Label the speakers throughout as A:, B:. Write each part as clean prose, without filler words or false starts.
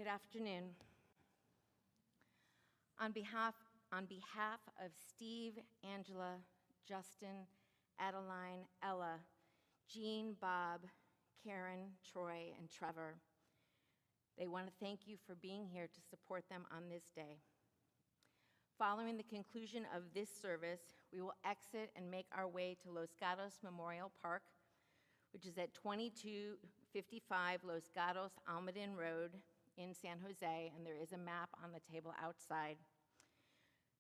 A: Good afternoon. On behalf of Steve, Angela, Justin, Adeline, Ella, Jean, Bob, Karen, Troy, and Trevor, they want to thank you for being here to support them on this day. Following the conclusion of this service, we will exit and make our way to Los Gatos Memorial Park, which is at 2255 Los Gatos Almaden Road in San Jose, and there is a map on the table outside.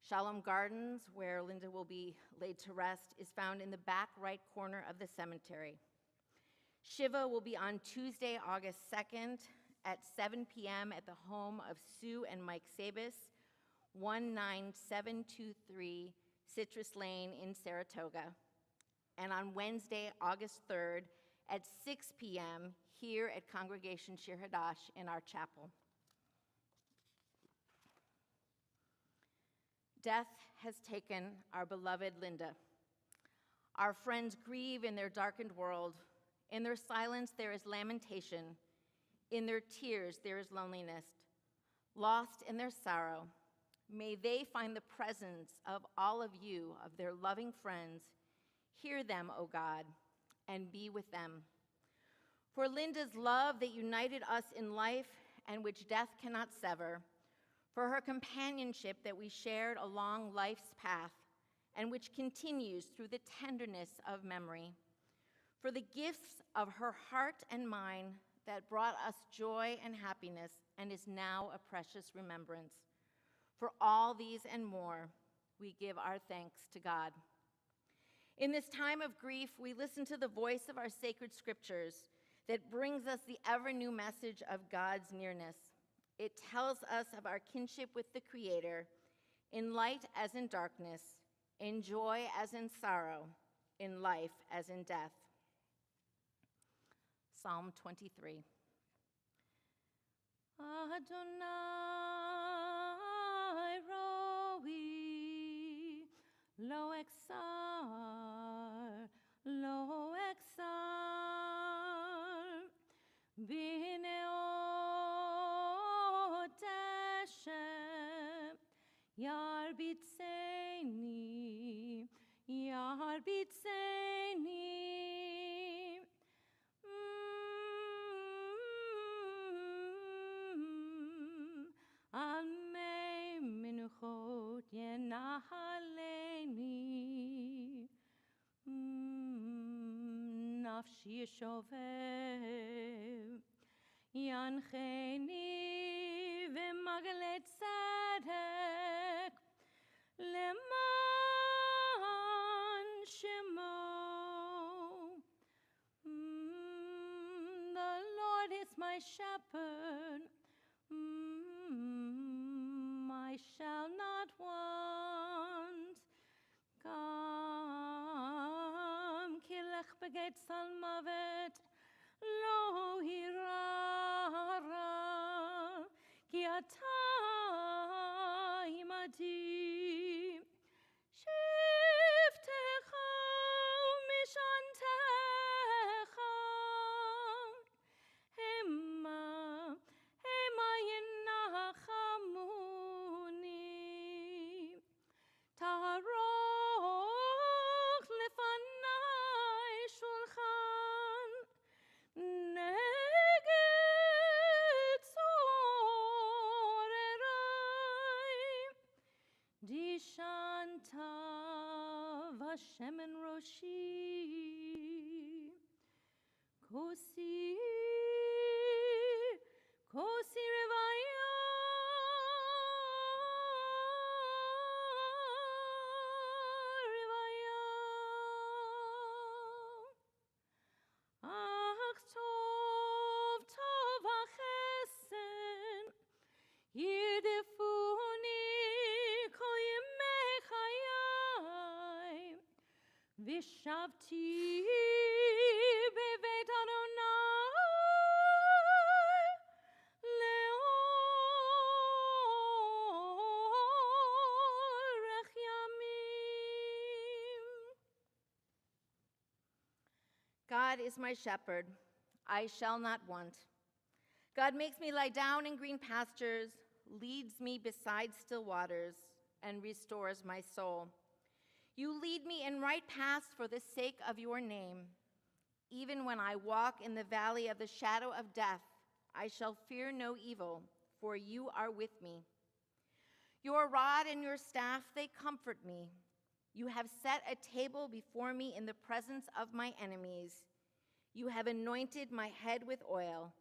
A: Shalom Gardens, where Linda will be laid to rest, is found in the back right corner of the cemetery. Shiva will be on Tuesday, August 2nd at 7 p.m. at the home of Sue and Mike Sabis, 19723 Citrus Lane in Saratoga. And on Wednesday, August 3rd at 6 p.m. here at Congregation Shir Hadash in our chapel. Death has taken our beloved Linda. Our friends grieve in their darkened world. In their silence, there is lamentation. In their tears, there is loneliness. Lost in their sorrow, may they find the presence of all of you, of their loving friends. Hear them, O God, and be with them. For Linda's love that united us in life and which death cannot sever, for her companionship that we shared along life's path and which continues through the tenderness of memory, for the gifts of her heart and mine that brought us joy and happiness and is now a precious remembrance. For all these and more, we give our thanks to God. In this time of grief, we listen to the voice of our sacred scriptures that brings us the ever-new message of God's nearness. It tells us of our kinship with the Creator, in light as in darkness, in joy as in sorrow, in life as in death. Psalm 23. Adonai roi, lo exar, bineot Hashem, yarbitseni, Almei menuchot yenahaleni, nafshi yeshovev, yancheni v'maglet tzedek, leman shemo. The Lord is my shepherd, I shall not want. Gam kilech beget salmavet lo hirara ki ata imadi shiftecha umishantecha hema yenachamuni taroch lefanai shulchan neged zorerai dishanta vashemen roshi kosi revaya ach tov achesen yidefuni koyimei chayai vishavti bevet Adonai leorech yamim. God is my shepherd, I shall not want. God makes me lie down in green pastures, leads me beside still waters, and restores my soul. You lead me in right paths for the sake of your name. Even when I walk in the valley of the shadow of death, I shall fear no evil, for you are with me. Your rod and your staff, they comfort me. You have set a table before me in the presence of my enemies. You have anointed my head with oil.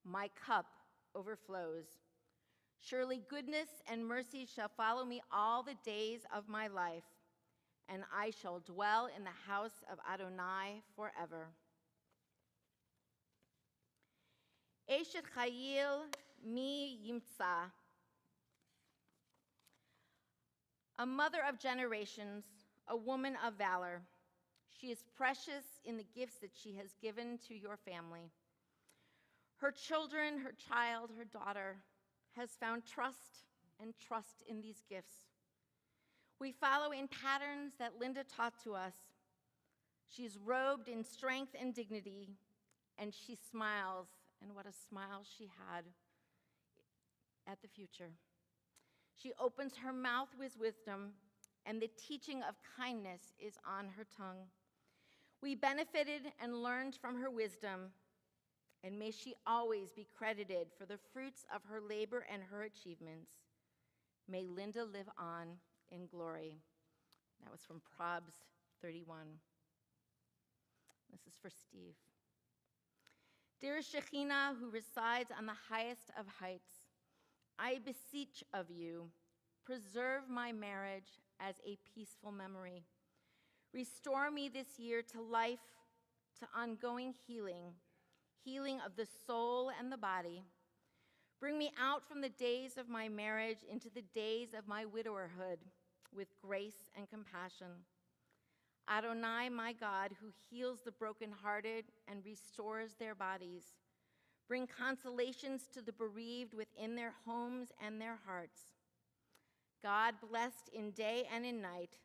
A: My cup overflows. Surely goodness and mercy shall follow me all the days of my life, and I shall dwell in the house of Adonai forever. Eshet Chayil mi yimtza. A mother of generations, a woman of valor. She is precious in the gifts that she has given to your family. Her children, her child, her daughter, has found trust and trust in these gifts. We follow in patterns that Linda taught to us. She's robed in strength and dignity, and she smiles, and what a smile she had at the future. She opens her mouth with wisdom, and the teaching of kindness is on her tongue. We benefited and learned from her wisdom, and may she always be credited for the fruits of her labor and her achievements. May Linda live on in glory. That was from Probs 31. This is for Steve. Dear Shekhinah, who resides on the highest of heights, I beseech of you, preserve my marriage as a peaceful memory. Restore me this year to life, to ongoing healing, healing of the soul and the body. Bring me out from the days of my marriage into the days of my widowerhood with grace and compassion. Adonai, my God, who heals the brokenhearted and restores their bodies, bring consolations to the bereaved within their homes and their hearts. God, blessed in day and in night,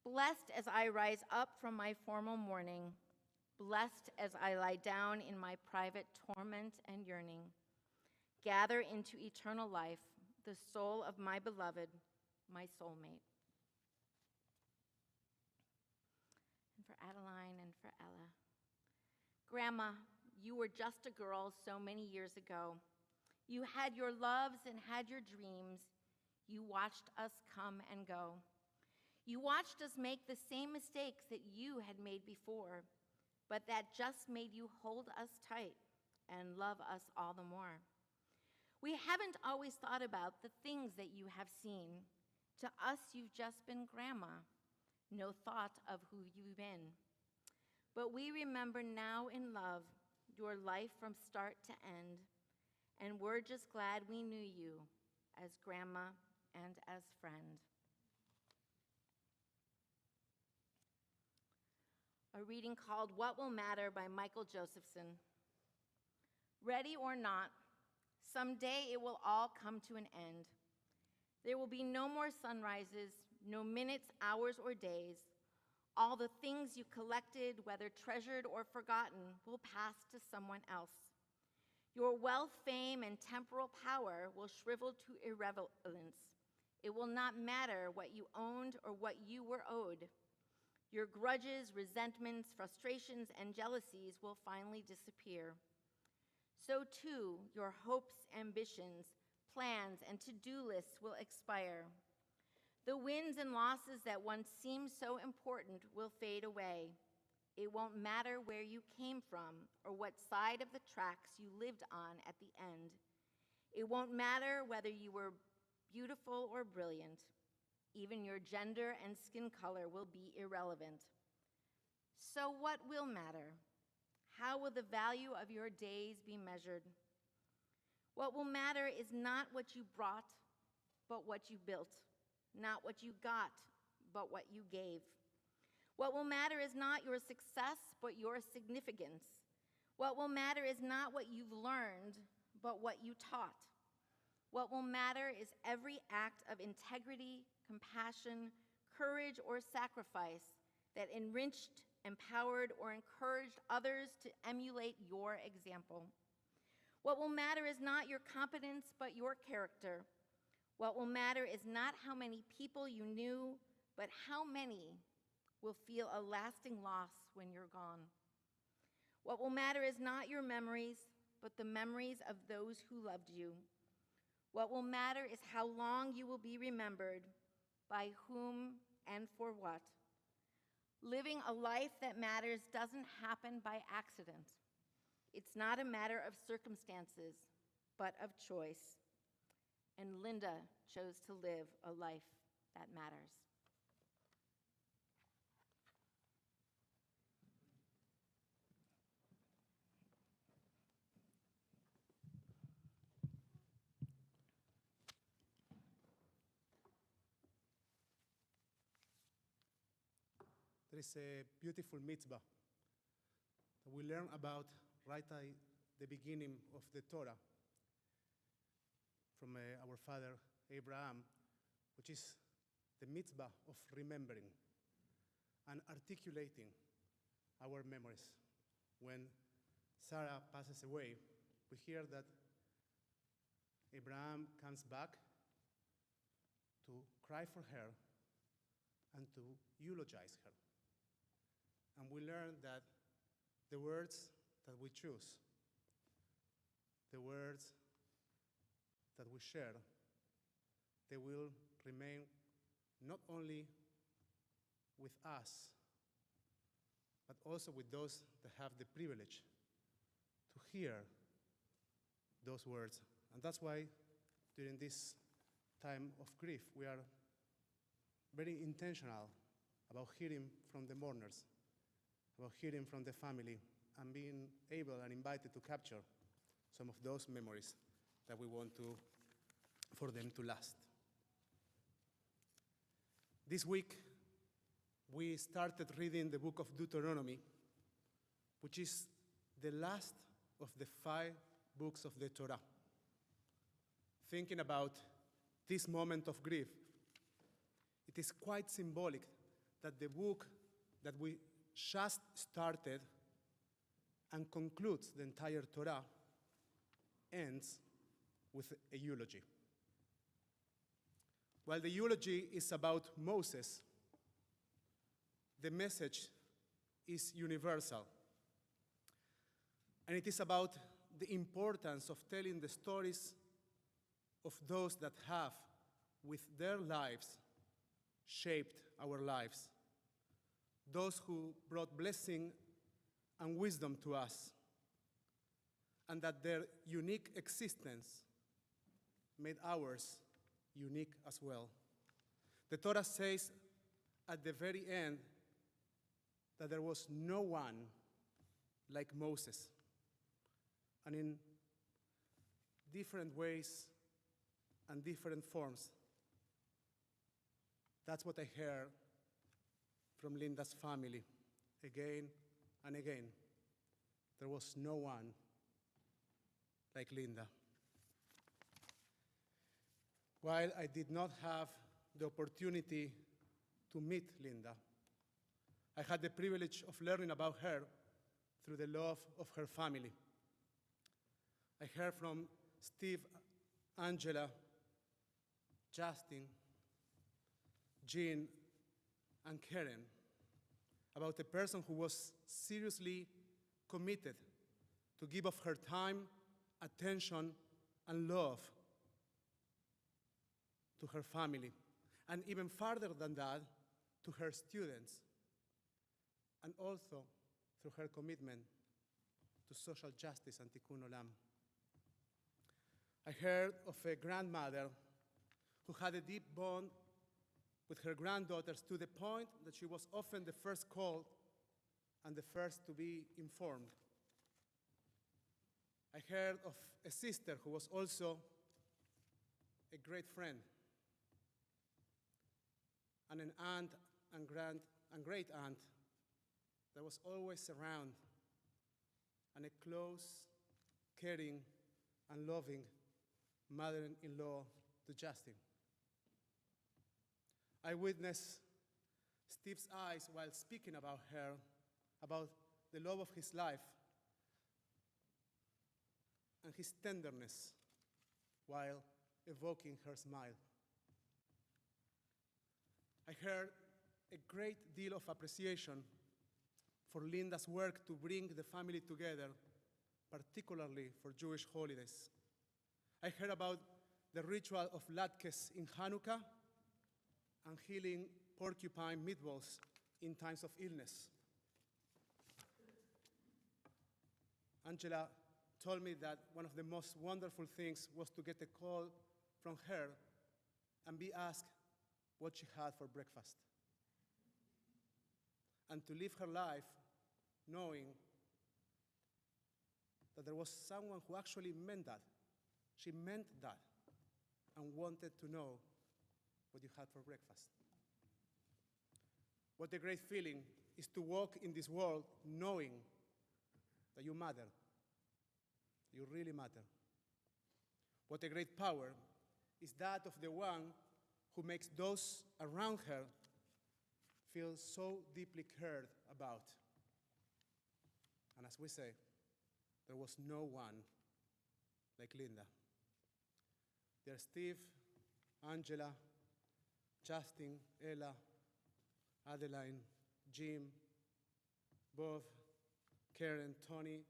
A: blessed as I rise up from my formal mourning, blessed as I lie down in my private torment and yearning. Gather into eternal life the soul of my beloved, my soulmate. And for Adeline and for Ella. Grandma, you were just a girl so many years ago. You had your loves and had your dreams. You watched us come and go. You watched us make the same mistakes that you had made before, but that just made you hold us tight and love us all the more. We haven't always thought about the things that you have seen. To us, you've just been grandma, no thought of who you've been. But we remember now in love your life from start to end, and we're just glad we knew you as grandma and as friend. A reading called What Will Matter by Michael Josephson. Ready or not, someday it will all come to an end. There will be no more sunrises, no minutes, hours, or days. All the things you collected, whether treasured or forgotten, will pass to someone else. Your wealth, fame, and temporal power will shrivel to irrelevance. It will not matter what you owned or what you were owed. Your grudges, resentments, frustrations, and jealousies will finally disappear. So too, your hopes, ambitions, plans, and to-do lists will expire. The wins and losses that once seemed so important will fade away. It won't matter where you came from or what side of the tracks you lived on at the end. It won't matter whether you were beautiful or brilliant. Even your gender and skin color will be irrelevant. So what will matter? How will the value of your days be measured? What will matter is not what you brought, but what you built. Not what you got, but what you gave. What will matter is not your success, but your significance. What will matter is not what you've learned, but what you taught. What will matter is every act of integrity, compassion, courage, or sacrifice that enriched, empowered, or encouraged others to emulate your example. What will matter is not your competence, but your character. What will matter is not how many people you knew, but how many will feel a lasting loss when you're gone. What will matter is not your memories, but the memories of those who loved you. What will matter is how long you will be remembered, by whom and for what. Living a life that matters doesn't happen by accident. It's not a matter of circumstances, but of choice. And Linda chose to live a life that matters.
B: There is a beautiful mitzvah that we learn about right at the beginning of the Torah from our father Abraham, which is the mitzvah of remembering and articulating our memories. When Sarah passes away, we hear that Abraham comes back to cry for her and to eulogize her. And we learn that the words that we choose, the words that we share, they will remain not only with us, but also with those that have the privilege to hear those words. And that's why during this time of grief, we are very intentional about hearing from the mourners, about hearing from the family, and being able and invited to capture some of those memories that we want for them to last. This week, we started reading the book of Deuteronomy, which is the last of the 5 books of the Torah. Thinking about this moment of grief, it is quite symbolic that the book that we just started and concludes the entire Torah ends with a eulogy. While the eulogy is about Moses, the message is universal. And it is about the importance of telling the stories of those that have, with their lives, shaped our lives. Those who brought blessing and wisdom to us, and that their unique existence made ours unique as well. The Torah says at the very end that there was no one like Moses. And in different ways and different forms, that's what I heard from Linda's family again and again. There was no one like Linda. While I did not have the opportunity to meet Linda, I had the privilege of learning about her through the love of her family. I heard from Steve, Angela, Justin, Jean, and Karen about a person who was seriously committed to give of her time, attention, and love to her family, and even farther than that, to her students, and also through her commitment to social justice and tikkun olam. I heard of a grandmother who had a deep bond with her granddaughters to the point that she was often the first called and the first to be informed. I heard of a sister who was also a great friend, and an aunt and great aunt that was always around, and a close, caring, and loving mother-in-law to Justin. I witnessed Steve's eyes while speaking about her, about the love of his life. and his tenderness while evoking her smile. I heard a great deal of appreciation for Linda's work to bring the family together, particularly for Jewish holidays. I heard about the ritual of latkes in Hanukkah and healing porcupine meatballs in times of illness. Angela told me that one of the most wonderful things was to get a call from her and be asked what she had for breakfast. And to live her life knowing that there was someone who actually meant that. She meant that and wanted to know what you had for breakfast. What a great feeling is to walk in this world knowing that you matter. You really matter. What a great power is that of the one who makes those around her feel so deeply cared about. And as we say, there was no one like Linda. Dear Steve, Angela, Justin, Ella, Adeline, Jim, Bob, Karen, Tony,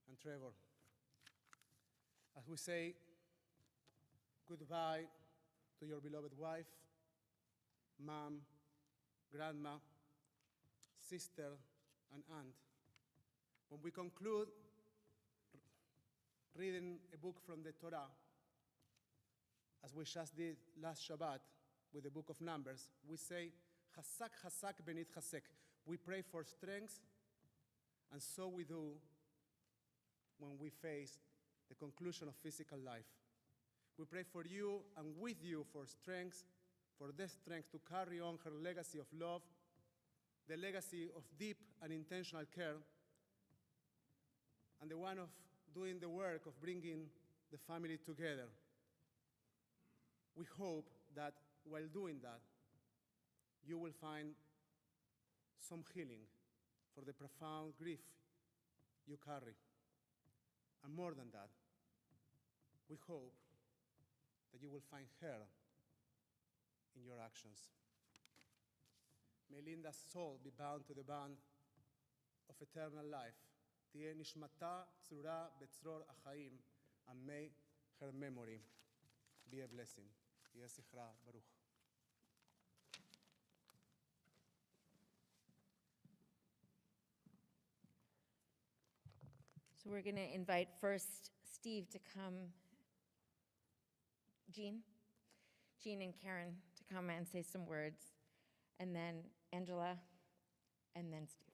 B: and Trevor. As we say goodbye to your beloved wife, mom, grandma, sister, and aunt, when we conclude reading a book from the Torah, as we just did last Shabbat with the book of Numbers, we say, Hasak, Hasak, Benit Hasek. We pray for strength, and so we do when we face the conclusion of physical life. We pray for you and with you for strength, for the strength to carry on her legacy of love, the legacy of deep and intentional care, and the one of doing the work of bringing the family together. We hope that while doing that, you will find some healing for the profound grief you carry. And more than that, we hope that you will find her in your actions. May Linda's soul be bound to the band of eternal life. Tihye nishmata tzrura betzror achaim, and may her memory be a blessing. Yeh zichra baruch.
A: So we're going to invite first Steve to come, Jean and Karen to come and say some words, and then Angela, and then Steve.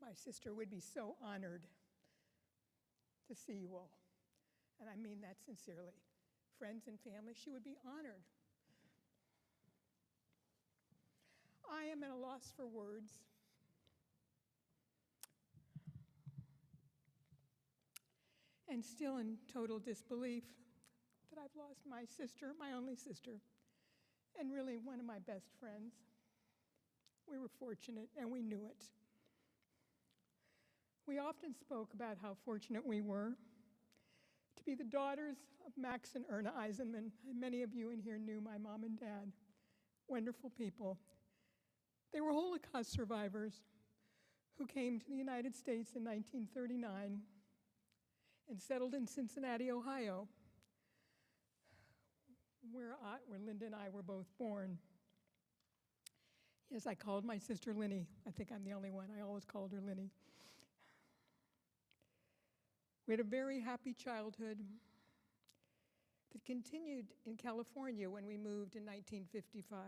C: My sister would be so honored to see you all, and I mean that sincerely. Friends and family, she would be honored. I am at a loss for words. And still in total disbelief that I've lost my sister, my only sister, and really one of my best friends. We were fortunate, and we knew it. We often spoke about how fortunate we were to be the daughters of Max and Erna Eisenman. And many of you in here knew my mom and dad. Wonderful people. They were Holocaust survivors who came to the United States in 1939 and settled in Cincinnati, Ohio, where Linda and I were both born. Yes, I called my sister Linny. I think I'm the only one. I always called her Linny. We had a very happy childhood that continued in California when we moved in 1955.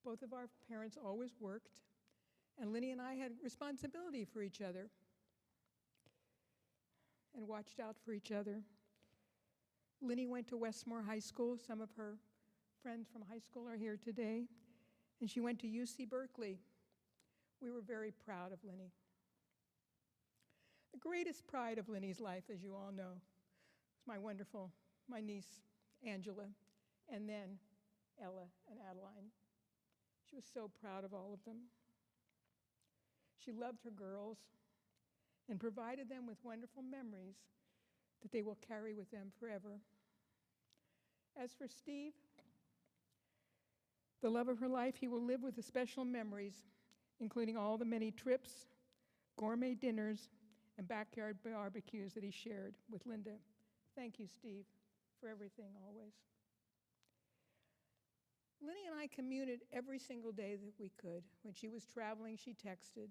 C: Both of our parents always worked, and Linny and I had responsibility for each other and watched out for each other. Linny went to Westmore High School. Some of her friends from high school are here today. And she went to UC Berkeley. We were very proud of Linny. The greatest pride of Linny's life, as you all know, was my niece, Angela, and then Ella and Adeline. She was so proud of all of them. She loved her girls and provided them with wonderful memories that they will carry with them forever. As for Steve, the love of her life, he will live with the special memories, including all the many trips, gourmet dinners, and backyard barbecues that he shared with Linda. Thank you, Steve, for everything always. Linny and I communed every single day that we could. When she was traveling, she texted.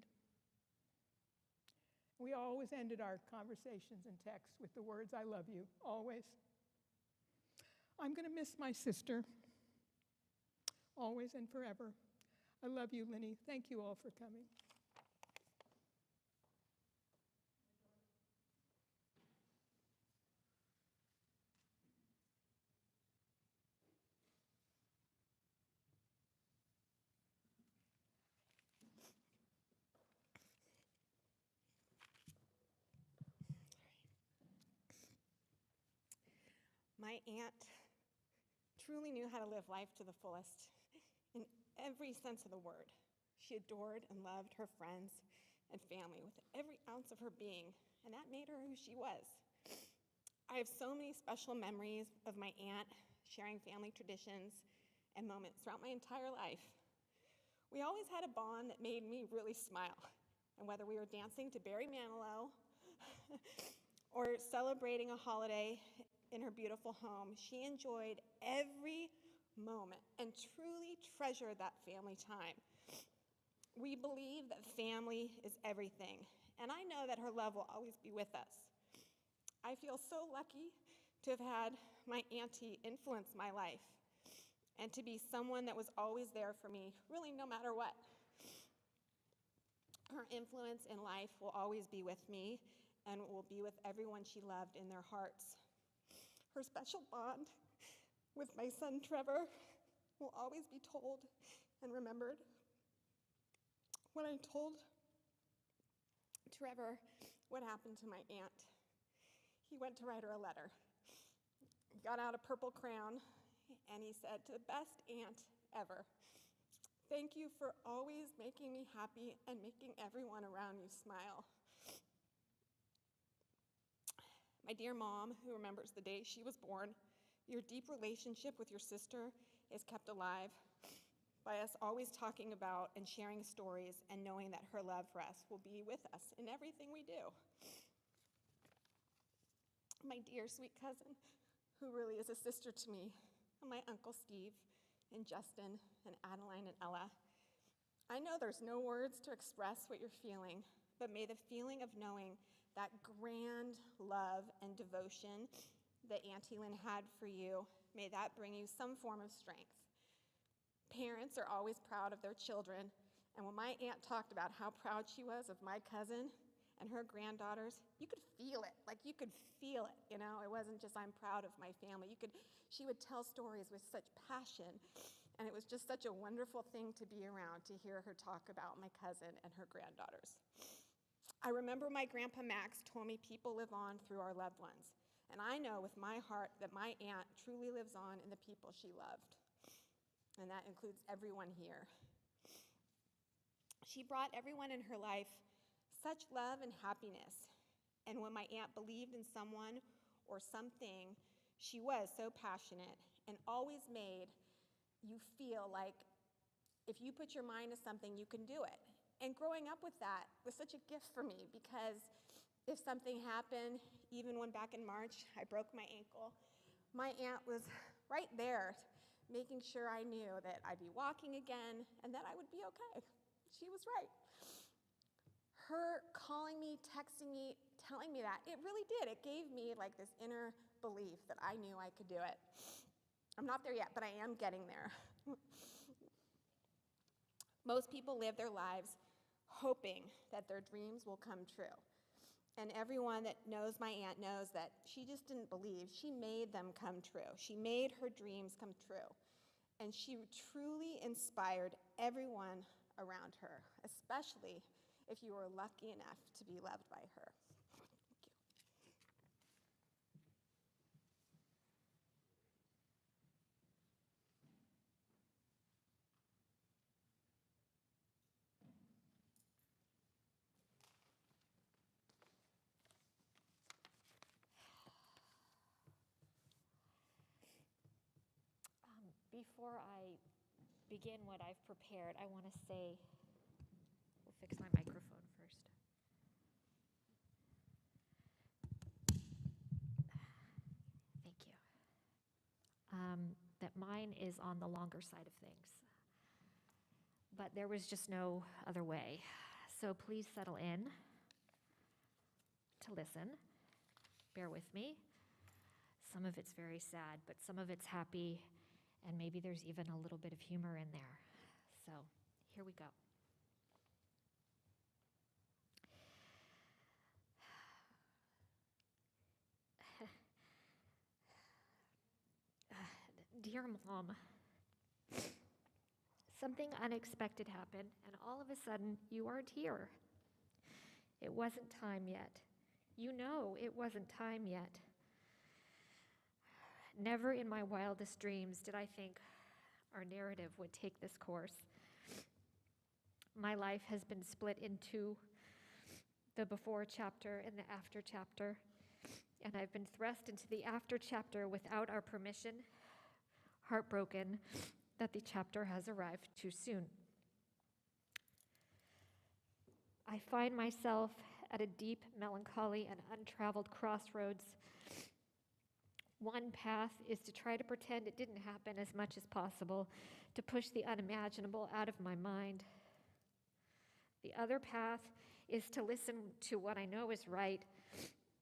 C: We always ended our conversations and texts with the words, "I love you," always. I'm going to miss my sister, always and forever. I love you, Linny. Thank you all for coming.
D: My aunt truly knew how to live life to the fullest in every sense of the word. She adored and loved her friends and family with every ounce of her being, and that made her who she was. I have so many special memories of my aunt sharing family traditions and moments throughout my entire life. We always had a bond that made me really smile, and whether we were dancing to Barry Manilow or celebrating a holiday in her beautiful home, she enjoyed every moment and truly treasured that family time. We believe that family is everything, and I know that her love will always be with us. I feel so lucky to have had my auntie influence my life and to be someone that was always there for me, really no matter what. Her influence in life will always be with me and will be with everyone she loved in their hearts. Her special bond with my son Trevor will always be told and remembered. When I told Trevor what happened to my aunt, he went to write her a letter. He got out a purple crayon and he said, "To the best aunt ever, thank you for always making me happy and making everyone around you smile." My dear mom, who remembers the day she was born, your deep relationship with your sister is kept alive by us always talking about and sharing stories and knowing that her love for us will be with us in everything we do. My dear sweet cousin, who really is a sister to me, and my Uncle Steve and Justin and Adeline and Ella. I know there's no words to express what you're feeling, but may the feeling of knowing that grand love and devotion that Auntie Lynn had for you, may that bring you some form of strength. Parents are always proud of their children, and when my aunt talked about how proud she was of my cousin and her granddaughters, you could feel it, It wasn't just, I'm proud of my family. She would tell stories with such passion, and it was just such a wonderful thing to be around, to hear her talk about my cousin and her granddaughters. I remember my Grandpa Max told me people live on through our loved ones, and I know with my heart that my aunt truly lives on in the people she loved, and that includes everyone here. She brought everyone in her life such love and happiness, and when my aunt believed in someone or something, she was so passionate and always made you feel like if you put your mind to something, you can do it. And growing up with that was such a gift for me, because if something happened, even when back in March I broke my ankle, my aunt was right there making sure I knew that I'd be walking again and that I would be okay. She was right. Her calling me, texting me, telling me that, it really did. It gave me like this inner belief that I knew I could do it. I'm not there yet, but I am getting there. Most people live their lives hoping that their dreams will come true. And everyone that knows my aunt knows that she just didn't believe. She made them come true. She made her dreams come true. And she truly inspired everyone around her, especially if you were lucky enough to be loved by her.
E: before I begin what I've prepared, I want to say, we'll fix my microphone first. Thank you. That mine is on the longer side of things. But there was just no other way. So please settle in to listen. Bear with me. Some of it's very sad, but some of it's happy, and maybe there's even a little bit of humor in there. So here we go. Dear Mom, something unexpected happened, and all of a sudden, you aren't here. It wasn't time yet. You know it wasn't time yet. Never in my wildest dreams did I think our narrative would take this course. My life has been split into the before chapter and the after chapter, and I've been thrust into the after chapter without our permission, heartbroken that the chapter has arrived too soon. I find myself at a deep melancholy and untraveled crossroads. One path is to try to pretend it didn't happen as much as possible, to push the unimaginable out of my mind. The other path is to listen to what I know is right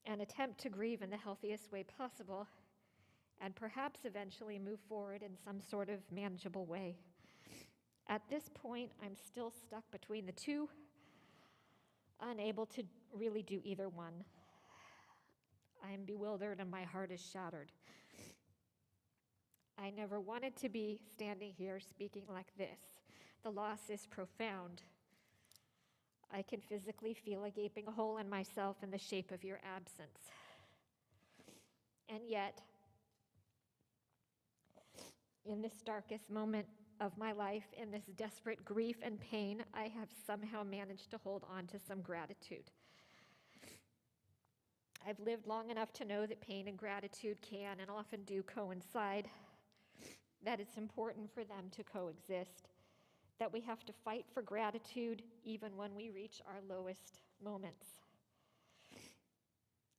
E: and attempt to grieve in the healthiest way possible, and perhaps eventually move forward in some sort of manageable way. At this point, I'm still stuck between the two, unable to really do either one. I am bewildered and my heart is shattered. I never wanted to be standing here speaking like this. The loss is profound. I can physically feel a gaping hole in myself in the shape of your absence. And yet, in this darkest moment of my life, in this desperate grief and pain, I have somehow managed to hold on to some gratitude. I've lived long enough to know that pain and gratitude can and often do coincide, that it's important for them to coexist, that we have to fight for gratitude even when we reach our lowest moments.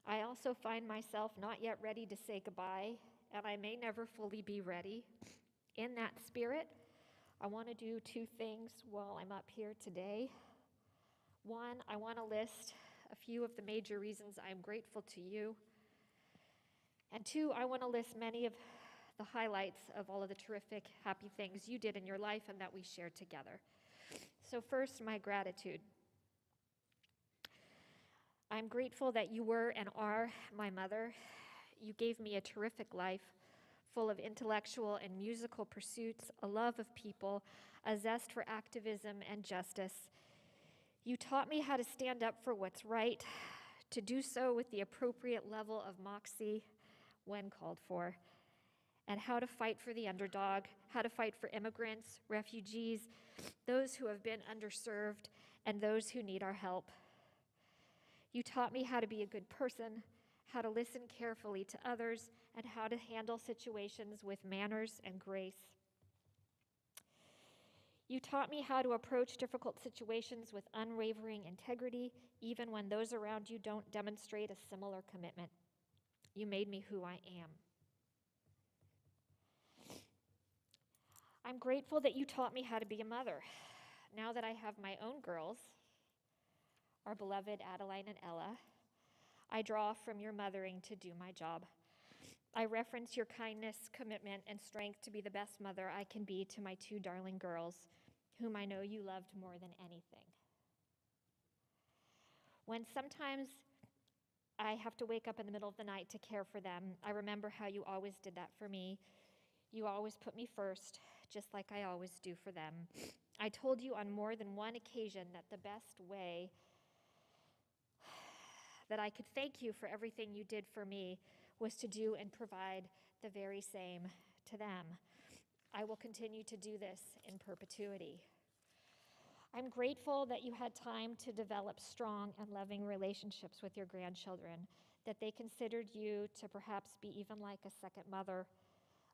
E: I also find myself not yet ready to say goodbye, and I may never fully be ready. In that spirit, I want to do two things while I'm up here today. One, I want to list a few of the major reasons I'm grateful to you. And two, I want to list many of the highlights of all of the terrific, happy things you did in your life and that we shared together. So first, my gratitude. I'm grateful that you were and are my mother. You gave me a terrific life, full of intellectual and musical pursuits, a love of people, a zest for activism and justice. You taught me how to stand up for what's right, to do so with the appropriate level of moxie when called for, and how to fight for the underdog, how to fight for immigrants, refugees, those who have been underserved, and those who need our help. You taught me how to be a good person, how to listen carefully to others, and how to handle situations with manners and grace. You taught me how to approach difficult situations with unwavering integrity, even when those around you don't demonstrate a similar commitment. You made me who I am. I'm grateful that you taught me how to be a mother. Now that I have my own girls, our beloved Adeline and Ella, I draw from your mothering to do my job. I reference your kindness, commitment, and strength to be the best mother I can be to my two darling girls, whom I know you loved more than anything. When sometimes I have to wake up in the middle of the night to care for them, I remember how you always did that for me. You always put me first, just like I always do for them. I told you on more than one occasion that the best way that I could thank you for everything you did for me was to do and provide the very same to them. I will continue to do this in perpetuity. I'm grateful that you had time to develop strong and loving relationships with your grandchildren, that they considered you to perhaps be even like a second mother,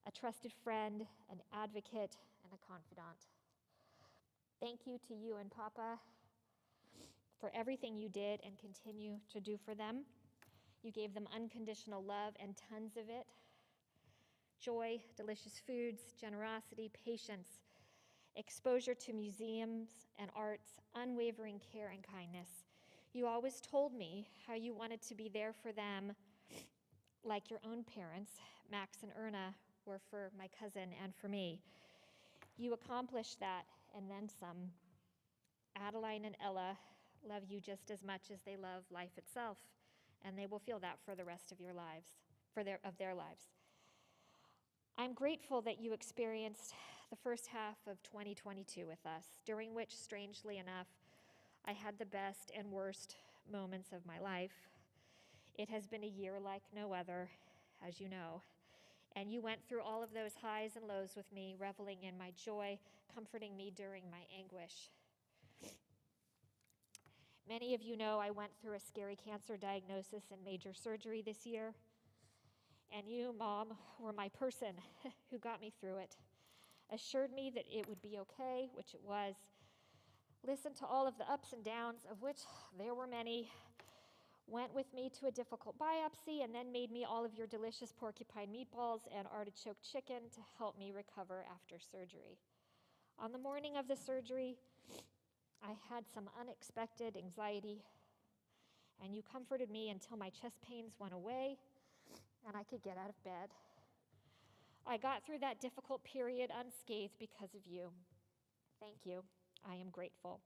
E: a trusted friend, an advocate, and a confidant. Thank you to you and Papa for everything you did and continue to do for them. You gave them unconditional love and tons of it. Joy, delicious foods, generosity, patience, exposure to museums and arts, unwavering care and kindness. You always told me how you wanted to be there for them like your own parents, Max and Erna, were for my cousin and for me. You accomplished that and then some. Adeline and Ella love you just as much as they love life itself, and they will feel that for the rest of your lives, of their lives. I'm grateful that you experienced the first half of 2022 with us, during which, strangely enough, I had the best and worst moments of my life. It has been a year like no other, as you know, and you went through all of those highs and lows with me, reveling in my joy, comforting me during my anguish. Many of you know I went through a scary cancer diagnosis and major surgery this year, and you, Mom, were my person who got me through it, assured me that it would be okay, which it was, listened to all of the ups and downs, of which there were many, went with me to a difficult biopsy, and then made me all of your delicious porcupine meatballs and artichoke chicken to help me recover after surgery. On the morning of the surgery, I had some unexpected anxiety, and you comforted me until my chest pains went away and I could get out of bed. I got through that difficult period unscathed because of you. Thank you. I am grateful.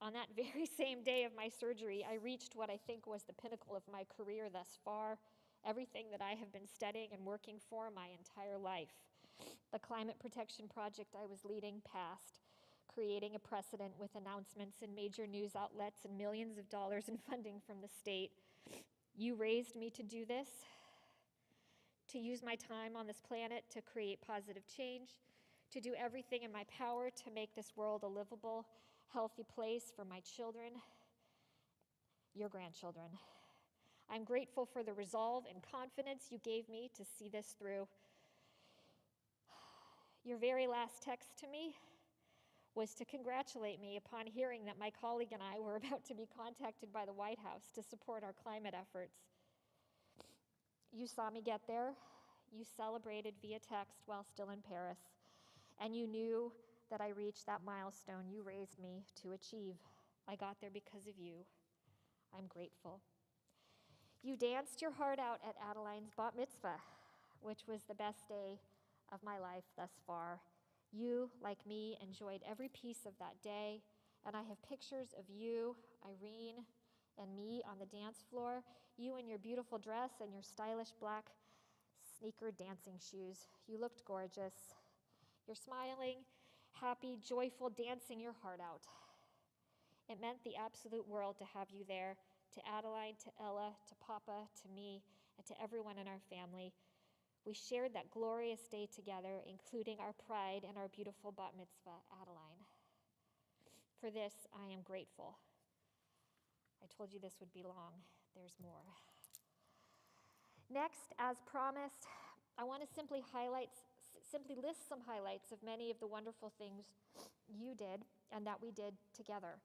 E: On that very same day of my surgery, I reached what I think was the pinnacle of my career thus far, everything that I have been studying and working for my entire life. The climate protection project I was leading passed, creating a precedent with announcements in major news outlets and millions of dollars in funding from the state. You raised me to do this, to use my time on this planet to create positive change, to do everything in my power to make this world a livable, healthy place for my children, your grandchildren. I'm grateful for the resolve and confidence you gave me to see this through. Your very last text to me was to congratulate me upon hearing that my colleague and I were about to be contacted by the White House to support our climate efforts. You saw me get there, you celebrated via text while still in Paris, and you knew that I reached that milestone you raised me to achieve. I got there because of you. I'm grateful. You danced your heart out at Adeline's bat mitzvah, which was the best day of my life thus far. You, like me, enjoyed every piece of that day, and I have pictures of you, Irene, and me on the dance floor, you in your beautiful dress and your stylish black sneaker dancing shoes. You looked gorgeous. You're smiling, happy, joyful, dancing your heart out. It meant the absolute world to have you there, to Adeline, to Ella, to Papa, to me, and to everyone in our family. We shared that glorious day together, including our pride and our beautiful bat mitzvah, Adeline. For this, I am grateful. I told you this would be long. There's more. Next, as promised, I want to simply list some highlights of many of the wonderful things you did and that we did together.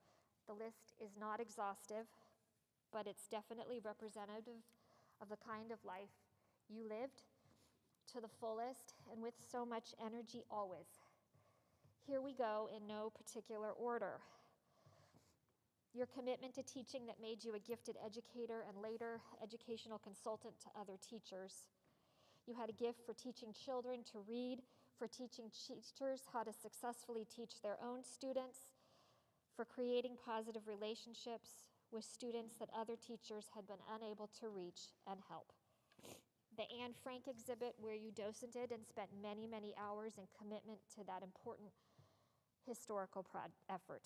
E: The list is not exhaustive, but it's definitely representative of the kind of life you lived to the fullest and with so much energy always. Here we go in no particular order. Your commitment to teaching that made you a gifted educator and later educational consultant to other teachers. You had a gift for teaching children to read, for teaching teachers how to successfully teach their own students, for creating positive relationships with students that other teachers had been unable to reach and help. The Anne Frank exhibit, where you docented and spent many, many hours in commitment to that important historical effort.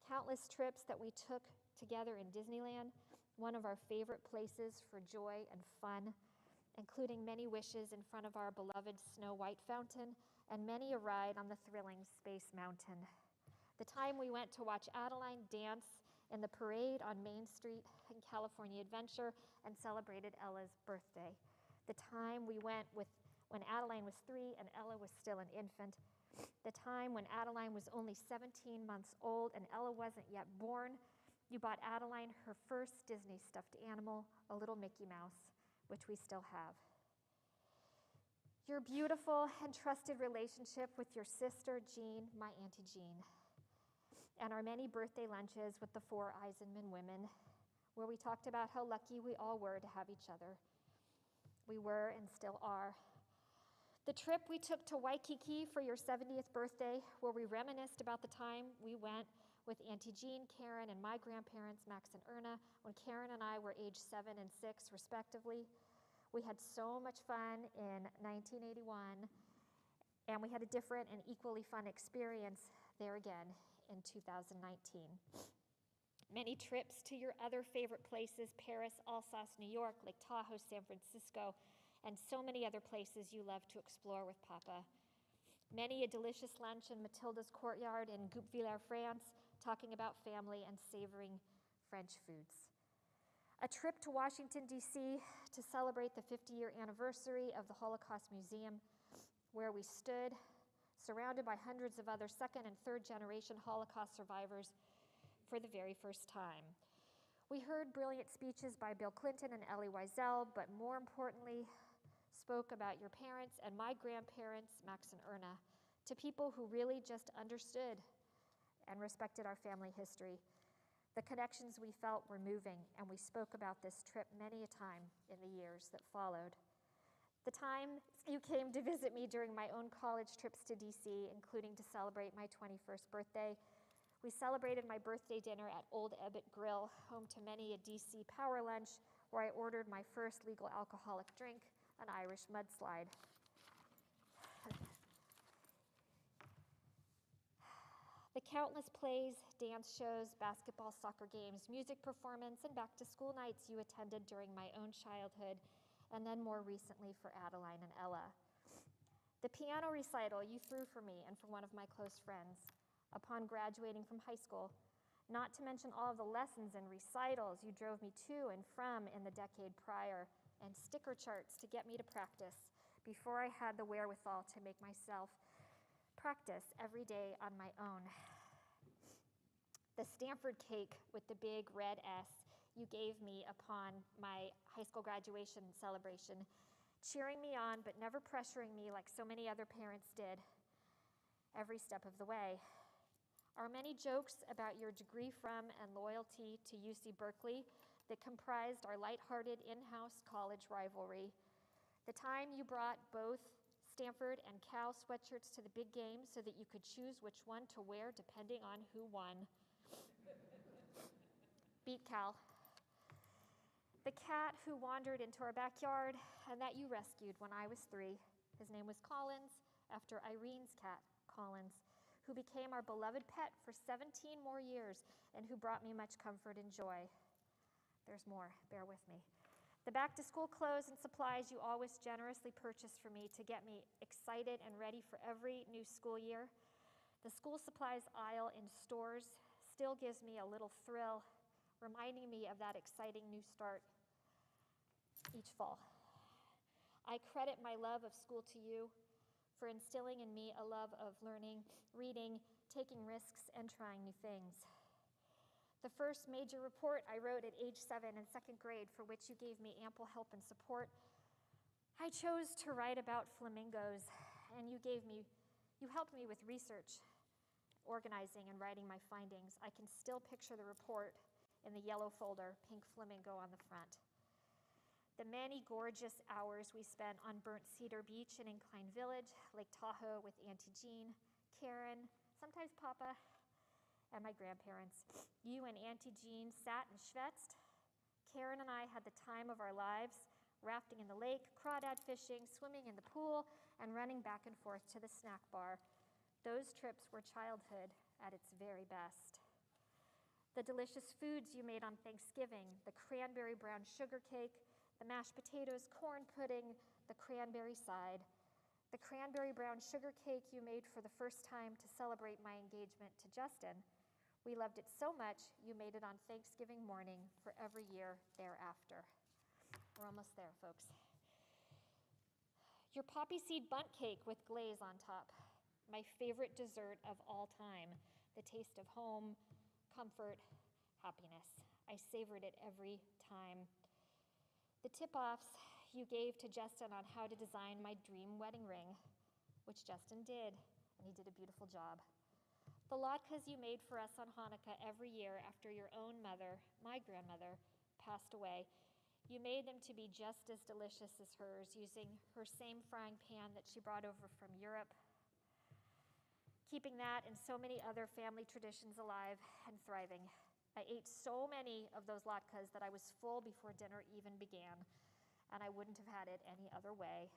E: Countless trips that we took together in Disneyland, one of our favorite places for joy and fun, including many wishes in front of our beloved Snow White fountain and many a ride on the thrilling Space Mountain. The time we went to watch Adeline dance in the parade on Main Street in California Adventure and celebrated Ella's birthday. The time we went with when Adeline was 3 and Ella was still an infant, the time when Adeline was only 17 months old and Ella wasn't yet born, you bought Adeline her first Disney stuffed animal, a little Mickey Mouse, which we still have. Your beautiful and trusted relationship with your sister, Jean, my Auntie Jean, and our many birthday lunches with the 4 Eisenman women, where we talked about how lucky we all were to have each other. We were and still are. The trip we took to Waikiki for your 70th birthday, where we reminisced about the time we went with Auntie Jean, Karen, and my grandparents, Max and Erna, when Karen and I were age 7 and 6, respectively. We had so much fun in 1981, and we had a different and equally fun experience there again in 2019. Many trips to your other favorite places, Paris, Alsace, New York, Lake Tahoe, San Francisco, and so many other places you love to explore with Papa. Many a delicious lunch in Matilda's courtyard in Goupvillers, France, talking about family and savoring French foods. A trip to Washington, D.C. to celebrate the 50-year anniversary of the Holocaust Museum, where we stood surrounded by hundreds of other second and third generation Holocaust survivors for the very first time. We heard brilliant speeches by Bill Clinton and Elie Wiesel, but more importantly, spoke about your parents and my grandparents, Max and Erna, to people who really just understood and respected our family history. The connections we felt were moving, and we spoke about this trip many a time in the years that followed. The time you came to visit me during my own college trips to DC, including to celebrate my 21st birthday. We celebrated my birthday dinner at Old Ebbitt Grill, home to many a DC power lunch, where I ordered my first legal alcoholic drink, an Irish mudslide. The countless plays, dance shows, basketball, soccer games, music performance, and back-to-school nights you attended during my own childhood, and then more recently for Adeline and Ella. The piano recital you threw for me and for one of my close friends upon graduating from high school, not to mention all of the lessons and recitals you drove me to and from in the decade prior, and sticker charts to get me to practice before I had the wherewithal to make myself practice every day on my own. The Stanford cake with the big red S you gave me upon my high school graduation celebration, cheering me on but never pressuring me like so many other parents did every step of the way. Our many jokes about your degree from and loyalty to UC Berkeley that comprised our lighthearted in-house college rivalry. The time you brought both Stanford and Cal sweatshirts to the big game so that you could choose which one to wear depending on who won. Beat Cal. The cat who wandered into our backyard and that you rescued when I was 3. His name was Collins, after Irene's cat, Collins, who became our beloved pet for 17 more years and who brought me much comfort and joy. There's more, bear with me. The back-to-school clothes and supplies you always generously purchased for me to get me excited and ready for every new school year. The school supplies aisle in stores still gives me a little thrill, reminding me of that exciting new start each fall. I credit my love of school to you for instilling in me a love of learning, reading, taking risks, and trying new things. The first major report I wrote at age 7 in 2nd grade, for which you gave me ample help and support, I chose to write about flamingos, and you helped me with research, organizing, and writing my findings. I can still picture the report in the yellow folder, pink flamingo on the front. The many gorgeous hours we spent on Burnt Cedar Beach in Incline Village, Lake Tahoe with Auntie Jean, Karen, sometimes Papa, and my grandparents. You and Auntie Jean sat and schwetzed. Karen and I had the time of our lives, rafting in the lake, crawdad fishing, swimming in the pool, and running back and forth to the snack bar. Those trips were childhood at its very best. The delicious foods you made on Thanksgiving, the cranberry brown sugar cake, the mashed potatoes, corn pudding, the cranberry side, the cranberry brown sugar cake you made for the first time to celebrate my engagement to Justin. We loved it so much, you made it on Thanksgiving morning for every year thereafter. We're almost there, folks. Your poppy seed bundt cake with glaze on top, my favorite dessert of all time, the taste of home, comfort, happiness. I savored it every time. The tip-offs you gave to Justin on how to design my dream wedding ring, which Justin did, and he did a beautiful job. The latkes you made for us on Hanukkah every year after your own mother, my grandmother, passed away. You made them to be just as delicious as hers, using her same frying pan that she brought over from Europe, keeping that and so many other family traditions alive and thriving. I ate so many of those latkes that I was full before dinner even began, and I wouldn't have had it any other way.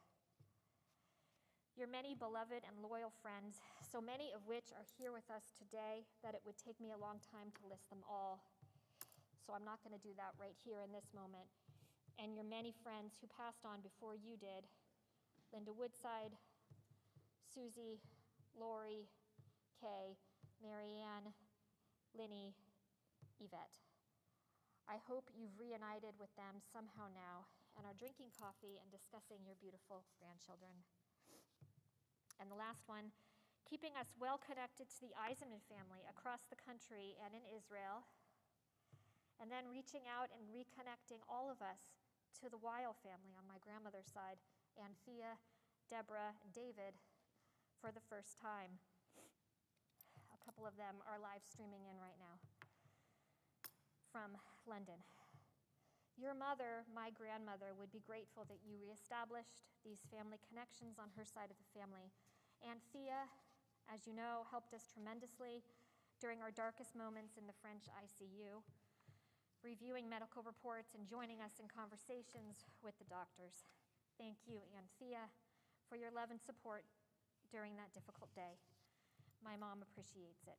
E: Your many beloved and loyal friends, so many of which are here with us today that it would take me a long time to list them all. So I'm not going to do that right here in this moment. And your many friends who passed on before you did, Linda Woodside, Susie, Lori, Kay, Marianne, Linny, Yvette. I hope you've reunited with them somehow now and are drinking coffee and discussing your beautiful grandchildren. And the last one, keeping us well connected to the Eisenman family across the country and in Israel, and then reaching out and reconnecting all of us to the Weil family on my grandmother's side, Anthea, Deborah, and David, for the first time. A couple of them are live streaming in right now from London. Your mother, my grandmother, would be grateful that you reestablished these family connections on her side of the family. Anthea, as you know, helped us tremendously during our darkest moments in the French ICU, reviewing medical reports and joining us in conversations with the doctors. Thank you, Anthea, for your love and support during that difficult day. My mom appreciates it.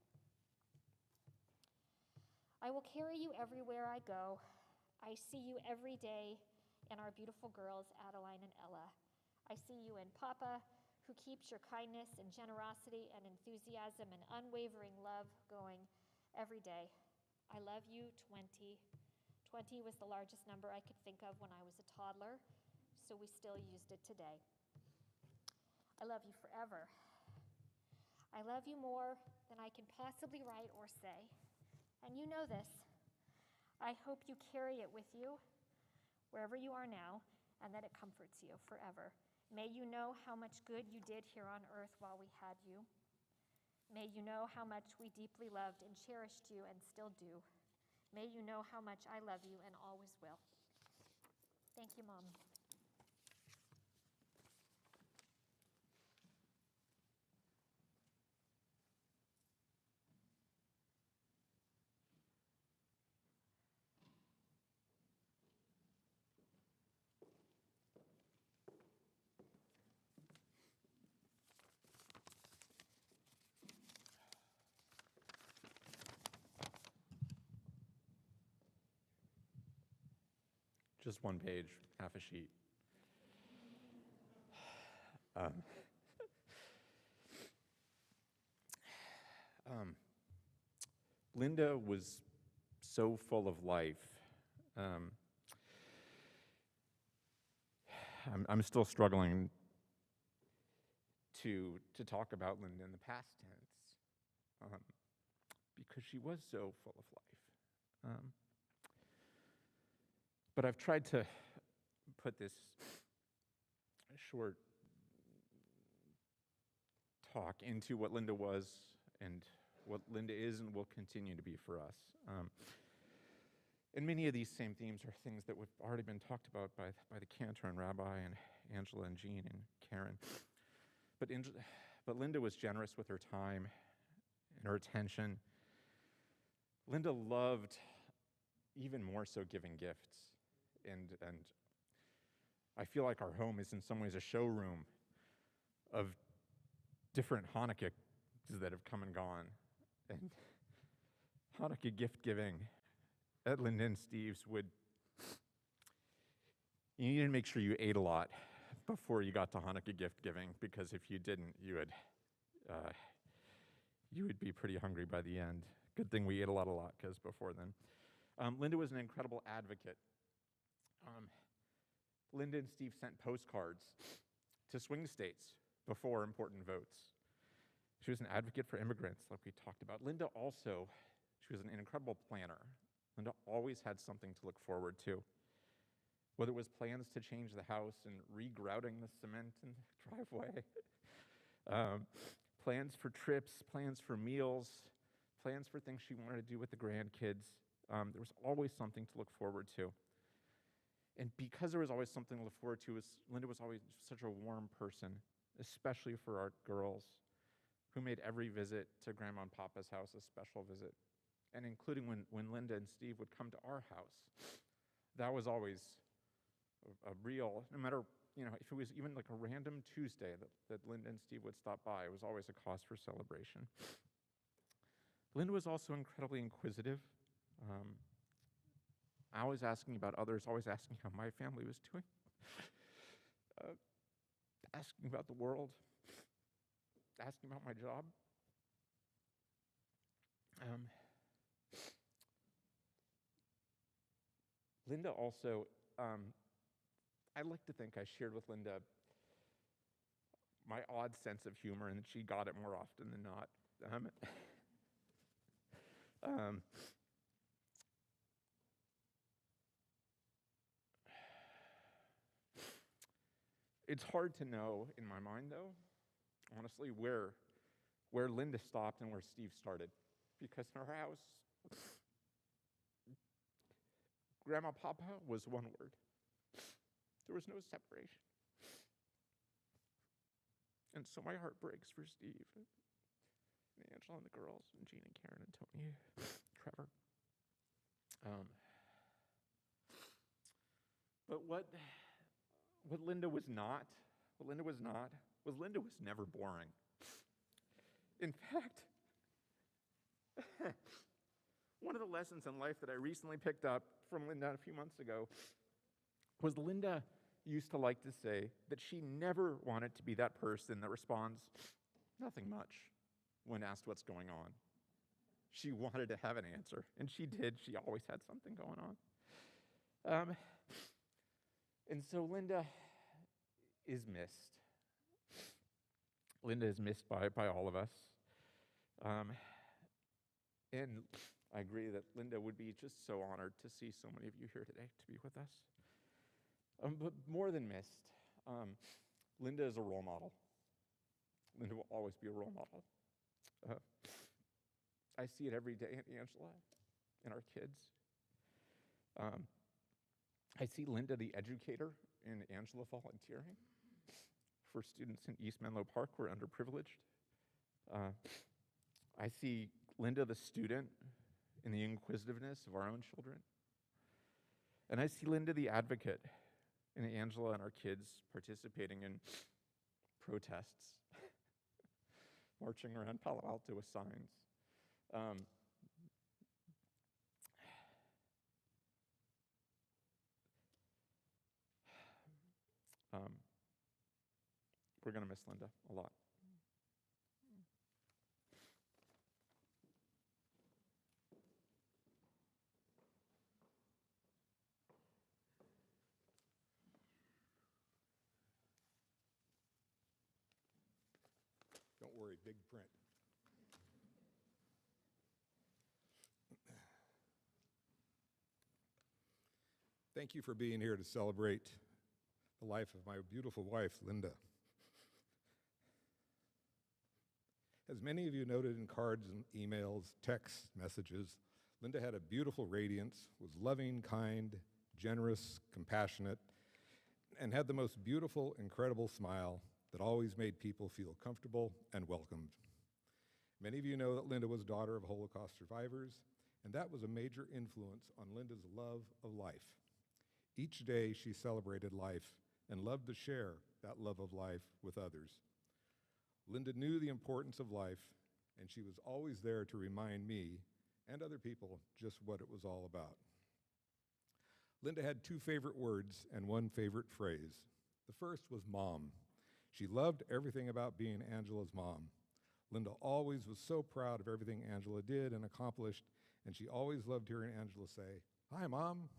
E: I will carry you everywhere I go. I see you every day in our beautiful girls, Adeline and Ella. I see you in Papa, who keeps your kindness and generosity and enthusiasm and unwavering love going every day. I love you, 20. 20 was the largest number I could think of when I was a toddler, so we still used it today. I love you forever. I love you more than I can possibly write or say, and you know this. I hope you carry it with you wherever you are now, and that it comforts you forever. May you know how much good you did here on earth while we had you. May you know how much we deeply loved and cherished you and still do. May you know how much I love you and always will. Thank you, Mom.
F: Just one page, half a sheet. Linda was so full of life. I'm still struggling to talk about Linda in the past tense because she was so full of life. But I've tried to put this short talk into what Linda was and what Linda is and will continue to be for us. And many of these same themes are things that have already been talked about by the cantor and rabbi and Angela and Jean and Karen. But Linda was generous with her time and her attention. Linda loved even more so giving gifts. And I feel like our home is in some ways a showroom of different Hanukkah that have come and gone. And Hanukkah gift giving at Linda and Steve's you needed to make sure you ate a lot before you got to Hanukkah gift giving, because if you didn't, you would be pretty hungry by the end. Good thing we ate a lot of latkes before then. Linda was an incredible advocate. Linda and Steve sent postcards to swing states before important votes. She was an advocate for immigrants, like we talked about. Linda also, she was an incredible planner. Linda always had something to look forward to. Whether it was plans to change the house and regrouting the cement in the driveway, plans for trips, plans for meals, plans for things she wanted to do with the grandkids. There was always something to look forward to. And because there was always something to look forward to, Linda was always such a warm person, especially for our girls, who made every visit to Grandma and Papa's house a special visit. And including when Linda and Steve would come to our house, that was always a real, no matter, if it was even like a random Tuesday that Linda and Steve would stop by, it was always a cause for celebration. Linda was also incredibly inquisitive, always asking about others, always asking how my family was doing, asking about the world, asking about my job. Linda also, I like to think I shared with Linda my odd sense of humor, and that she got it more often than not. It's hard to know in my mind, though, honestly, where Linda stopped and where Steve started. Because in our house, Grandma Papa was one word. There was no separation. And so my heart breaks for Steve, and Angela and the girls, and Jean and Karen and Tony, Trevor. But what Linda was not, was Linda was never boring. In fact, one of the lessons in life that I recently picked up from Linda a few months ago was Linda used to like to say that she never wanted to be that person that responds, "Nothing much," when asked what's going on. She wanted to have an answer, and she did. She always had something going on. And so Linda is missed. Linda is missed by all of us. And I agree that Linda would be just so honored to see so many of you here today to be with us. But more than missed, Linda is a role model. Linda will always be a role model. I see it every day in Angela and our kids. I see Linda, the educator, and Angela volunteering for students in East Menlo Park who are underprivileged. I see Linda, the student, in the inquisitiveness of our own children. And I see Linda, the advocate, and Angela and our kids participating in protests, marching around Palo Alto with signs. We're going to miss Linda a lot.
G: Don't worry, big print. Thank you for being here to celebrate the life of my beautiful wife, Linda. As many of you noted in cards and emails, texts, messages, Linda had a beautiful radiance, was loving, kind, generous, compassionate, and had the most beautiful, incredible smile that always made people feel comfortable and welcomed. Many of you know that Linda was daughter of Holocaust survivors, and that was a major influence on Linda's love of life. Each day she celebrated life and loved to share that love of life with others. Linda knew the importance of life, and she was always there to remind me and other people just what it was all about. Linda had two favorite words and one favorite phrase. The first was mom. She loved everything about being Angela's mom. Linda always was so proud of everything Angela did and accomplished, and she always loved hearing Angela say, "Hi, Mom."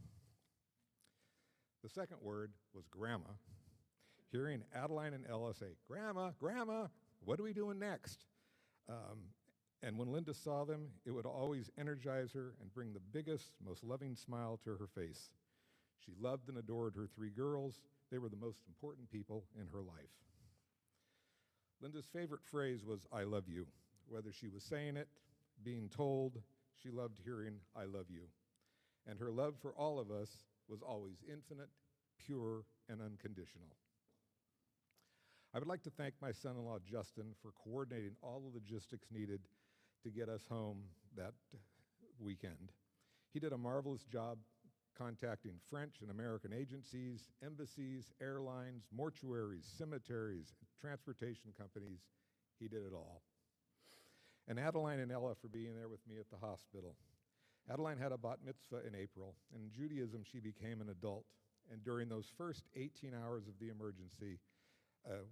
G: The second word was grandma. hearing Adeline and Ella say, "Grandma, Grandma, what are we doing next?" And when Linda saw them, it would always energize her and bring the biggest, most loving smile to her face. She loved and adored her 3 girls. They were the most important people in her life. Linda's favorite phrase was, "I love you." Whether she was saying it, being told, she loved hearing, "I love you." And her love for all of us was always infinite, pure, and unconditional. I would like to thank my son-in-law, Justin, for coordinating all the logistics needed to get us home that weekend. He did a marvelous job contacting French and American agencies, embassies, airlines, mortuaries, cemeteries, transportation companies. He did it all. And Adeline and Ella for being there with me at the hospital. Adeline had a bat mitzvah in April, and in Judaism she became an adult. And during those first 18 hours of the emergency,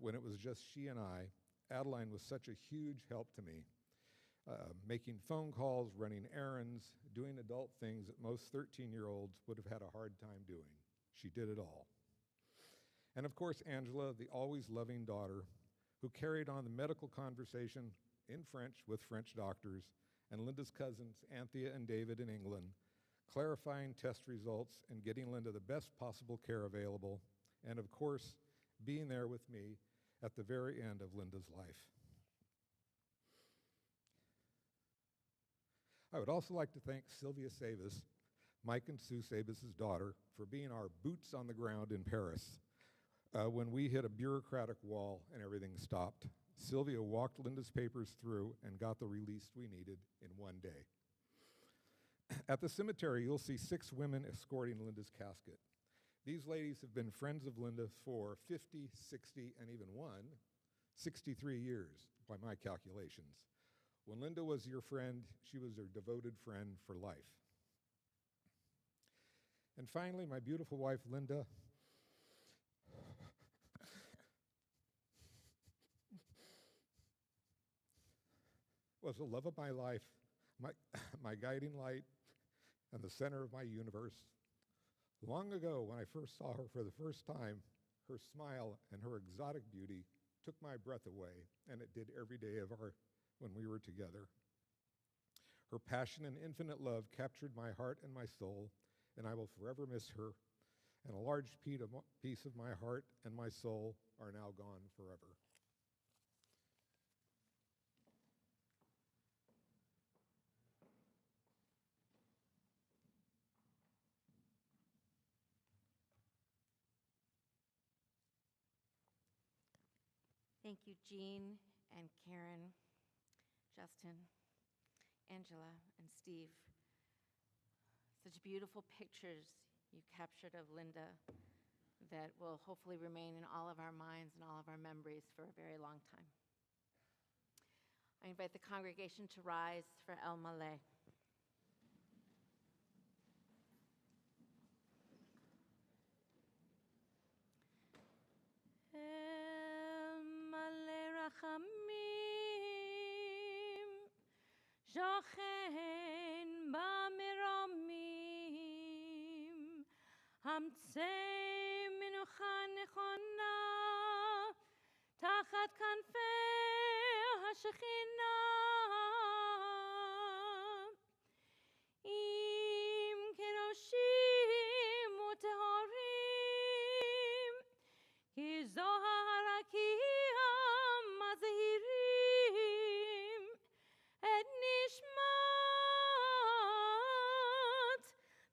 G: when it was just she and I, Adeline was such a huge help to me. Making phone calls, running errands, doing adult things that most 13-year-olds would have had a hard time doing. She did it all. And of course, Angela, the always loving daughter, who carried on the medical conversation in French with French doctors, and Linda's cousins, Anthea and David in England, clarifying test results and getting Linda the best possible care available, and of course, being there with me at the very end of Linda's life. I would also like to thank Sylvia Savis, Mike and Sue Savis's daughter, for being our boots on the ground in Paris. When we hit a bureaucratic wall and everything stopped, Sylvia walked Linda's papers through and got the release we needed in one day. At the cemetery, you'll see 6 women escorting Linda's casket. These ladies have been friends of Linda for 50, 60, and even 63 years by my calculations. When Linda was your friend, she was your devoted friend for life. And finally, my beautiful wife, Linda, was the love of my life, my guiding light, and the center of my universe. Long ago, when I first saw her for the first time, her smile and her exotic beauty took my breath away, and it did every day of when we were together. Her passion and infinite love captured my heart and my soul, and I will forever miss her, and a large piece of my heart and my soul are now gone forever.
A: Thank you, Jean and Karen, Justin, Angela, and Steve. Such beautiful pictures you captured of Linda that will hopefully remain in all of our minds and all of our memories for a very long time. I invite the congregation to rise for El Maleh. שוכן במרומים, המצא מנוחה נכונה, תחת כנפי השכינה. אם קדושים וטהורים, כי זוהר כי המזהירים, את נשמת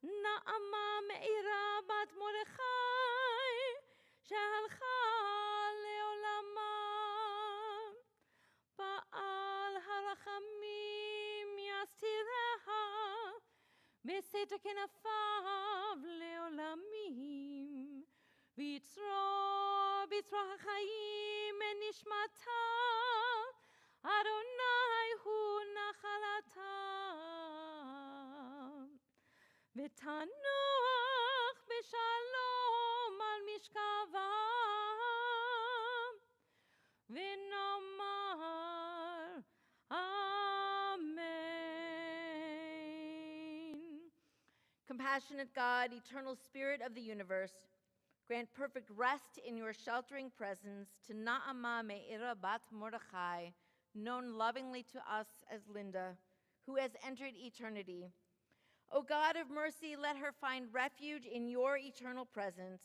A: נעמה מאירה בת מרדכי שהלכה לעולמה. בעל הרחמים יסתיריה בסתר כנפיו לעולמים, ויצרור בצרור החיים את נשמתה, אדוני הוא נחלתה. ותנוח בשלום על משכבה, ונאמר Amen. Compassionate God, eternal spirit of the universe, Grant perfect rest in your sheltering presence to Naama Me'ira Bat Mordechai, known lovingly to us as Linda, who has entered eternity. O God of mercy, let her find refuge in your eternal presence,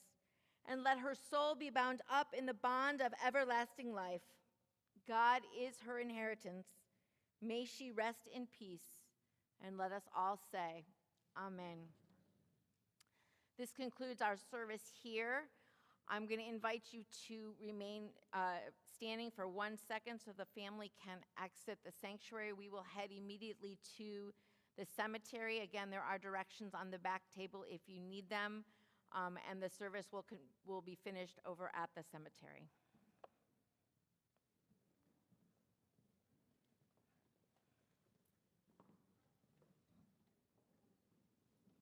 A: and let her soul be bound up in the bond of everlasting life. God is her inheritance. May she rest in peace. And let us all say, Amen. This concludes our service here. I'm going to invite you to remain standing for 1 second so the family can exit the sanctuary. We will head immediately to the cemetery. Again, there are directions on the back table if you need them, and the service will be finished over at the cemetery.